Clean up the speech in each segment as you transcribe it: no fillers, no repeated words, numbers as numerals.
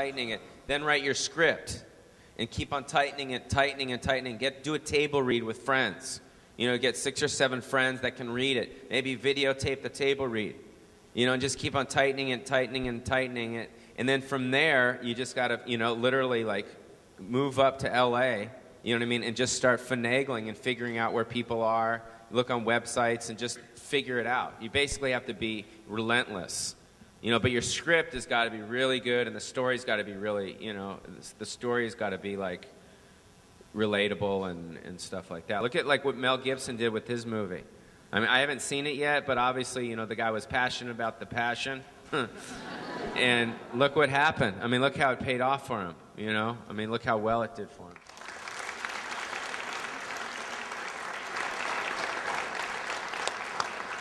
tightening it. Then write your script and keep on tightening it, tightening and tightening. Do a table read with friends. You know, get 6 or 7 friends that can read it. Maybe videotape the table read. You know, and just keep on tightening it, tightening and tightening it. And then from there, you just got to, you know, literally like move up to L.A., you know what I mean, and just start finagling and figuring out where people are. Look on websites and just figure it out. You basically have to be relentless. You know, but your script has got to be really good, and the story's got to be really, you know, the story's got to be, like, relatable and stuff like that. Look at, like, what Mel Gibson did with his movie. I mean, I haven't seen it yet, but obviously, you know, the guy was passionate about the passion. And look what happened. I mean, look how it paid off for him, you know? I mean, look how well it did for him.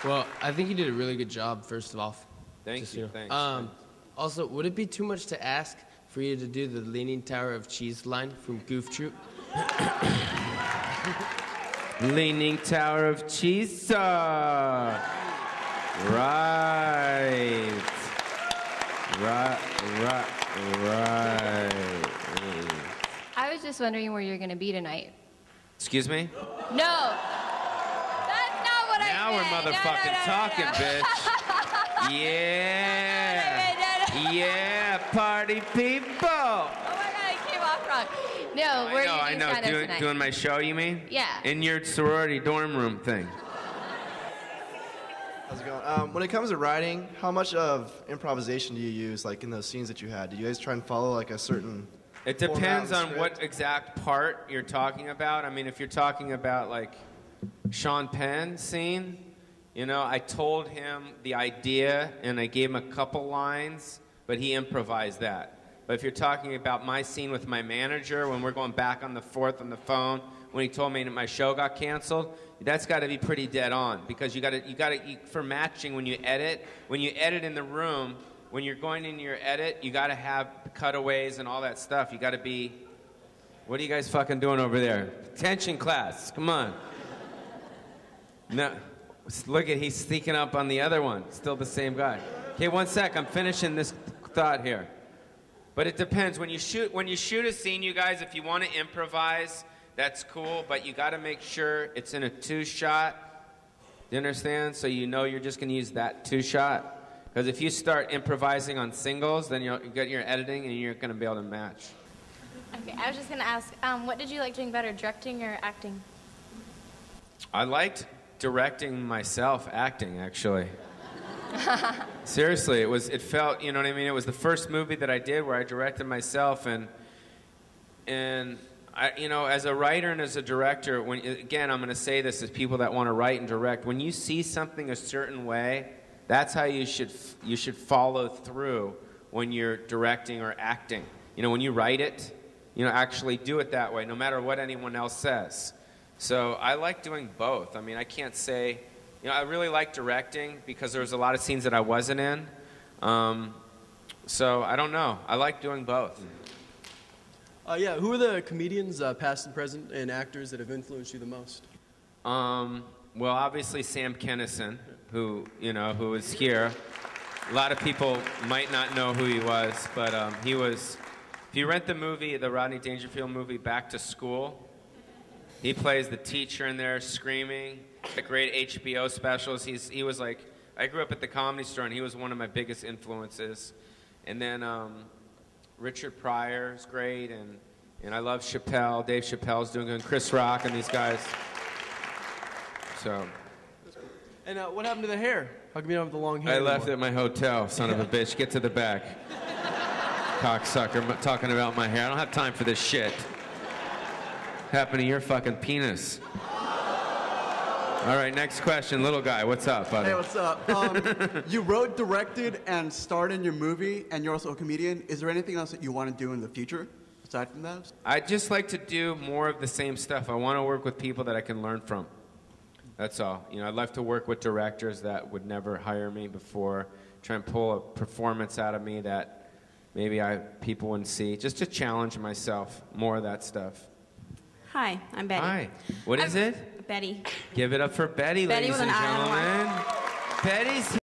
Well, I think you did a really good job, first of all. Thank you. Thanks. Also, would it be too much to ask for you to do the Leaning Tower of Cheese line from Goof Troop? Leaning Tower of Cheese. Right. I was just wondering where you're going to be tonight. Excuse me? No. That's not what I Now we're meant. motherfucking talking, bitch. Yeah. Yeah, party people. Oh my God, it came off wrong. No, where are you tonight? Doing my show, you mean? Yeah. In your sorority dorm room thing. How's it going? When it comes to writing, how much of improvisation do you use, like in those scenes that you had? Do you guys try and follow like a certain? It depends on what exact part you're talking about. I mean, if you're talking about like Sean Penn scene, you know, I told him the idea and I gave him a couple lines, but he improvised that. But if you're talking about my scene with my manager, when we're going back on the forth on the phone, when he told me that my show got canceled, that's got to be pretty dead on, because you got to for matching when you edit in the room, when you're going in your edit, you got to have cutaways and all that stuff. You got to be. What are you guys fucking doing over there? Attention, class, come on. No, look at, he's sneaking up on the other one. Still the same guy. Okay, one sec. I'm finishing this thought here. But it depends. When you shoot a scene, you guys, if you want to improvise, that's cool, but you got to make sure it's in a 2-shot. Do you understand? So you know you're just going to use that 2-shot. Because if you start improvising on singles, then you'll get your editing and you're going to be able to match. Okay, I was just going to ask, what did you like doing better, directing or acting? I liked directing myself, acting, actually. Seriously, it felt, you know what I mean? It was the first movie that I did where I directed myself, and I, you know, as a writer and as a director, again, I'm going to say this as people that want to write and direct, when you see something a certain way, that's how you should follow through when you're directing or acting. You know, when you write it, you know, actually do it that way, no matter what anyone else says. So I like doing both. I mean, I can't say, you know, I really like directing because there was a lot of scenes that I wasn't in. So I don't know. I like doing both. Yeah, who are the comedians, past and present, and actors that have influenced you the most? Well, obviously Sam Kinison, who was here. A lot of people might not know who he was, but he was. If you rent the movie, the Rodney Dangerfield movie, Back to School, he plays the teacher in there screaming. The great HBO specials. He was like, I grew up at the Comedy Store, and he was one of my biggest influences. And then Richard Pryor is great, and I love Chappelle. Dave Chappelle's doing good, and Chris Rock and these guys. So. And what happened to the hair? How come you don't have the long hair I left anymore? at my hotel, son of a bitch. Get to the back. Cocksucker, talking about my hair. I don't have time for this shit. Happened to your fucking penis. All right, next question. Little guy, what's up, buddy? Hey, what's up? You wrote, directed, and starred in your movie, and you're also a comedian. Is there anything else that you want to do in the future, aside from that? I'd just like to do more of the same stuff. I want to work with people that I can learn from. That's all. You know, I'd like to work with directors that would never hire me before, try and pull a performance out of me that maybe people wouldn't see. Just to challenge myself, more of that stuff. Hi, I'm Betty. Hi. What is it? Betty. Give it up for Betty, Betty ladies with and an I on the gentlemen. Betty's